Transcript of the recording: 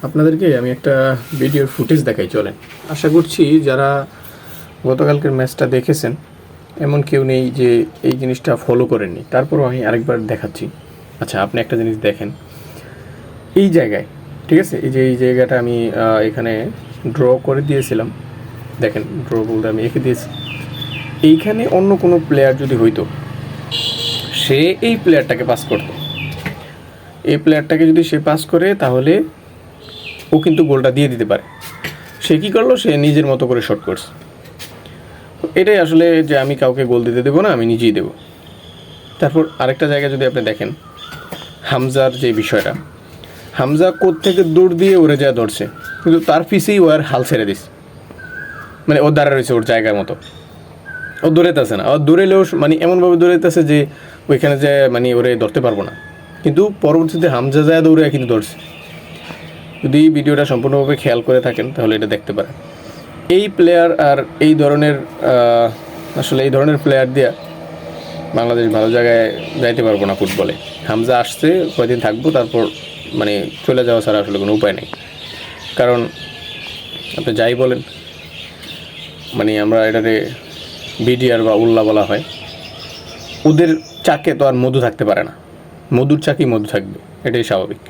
আপনাদেরকে আমি একটা ভিডিওর ফুটেজ দেখাই, চলেন। আশা করছি যারা গতকালকের ম্যাচটা দেখেছেন এমন কেউ নেই যে এই জিনিসটা ফলো করেননি। তারপরও আমি আরেকবার দেখাচ্ছি। আচ্ছা, আপনি একটা জিনিস দেখেন, এই জায়গায়, ঠিক আছে, এই যে এই জায়গাটা আমি এখানে ড্র করে দিয়েছিলাম। দেখেন, ড্র বলতে আমি এঁকে দিয়েছি। এইখানে অন্য কোনো প্লেয়ার যদি হইতো, সে এই প্লেয়ারটাকে পাস করতো। এই প্লেয়ারটাকে যদি সে পাস করে তাহলে ও কিন্তু গোলটা দিয়ে দিতে পারে। সে কী করলো, সে নিজের মতো করে শট করছে। এটাই আসলে যে আমি কাউকে গোল দিতে দেবো না, আমি নিজেই দেবো। তারপর আরেকটা জায়গায় যদি আপনি দেখেন, হামজার যে বিষয়টা, হামজা কোত্থেকে দৌড় দিয়ে ওরে যা ধরছে, কিন্তু তার পিছেই ও আর হাল ছেড়ে দিস, মানে ও দাঁড়া রয়েছে ওর জায়গার মতো। ও দৌড়াইতেছে না, ও দৌড়েলেও মানে এমনভাবে দৌড়াইতেছে যে ওইখানে যে মানে ওরে ধরতে পারবো না, কিন্তু পরবর্তীতে হামজা যায় দৌড়ে কিন্তু ধরছে। যদি ভিডিওটা সম্পূর্ণভাবে খেয়াল করে থাকেন তাহলে এটা দেখতে পারেন। এই প্লেয়ার আর এই ধরনের আসলে এই ধরনের প্লেয়ার দিয়ে বাংলাদেশ ভালো জায়গায় যাইতে পারবো না ফুটবলে। হামজা আসছে, কয়দিন থাকবো, তারপর মানে চলে যাওয়া ছাড়া আসলে কোনো উপায় নেই। কারণ আপনি যাই বলেন, মানে আমরা এটাতে বিডিআর বা উল্লা বলা হয়, ওদের চাকে তো আর মধু থাকতে পারে না। মধুর চাকেই মধু থাকবে, এটাই স্বাভাবিক।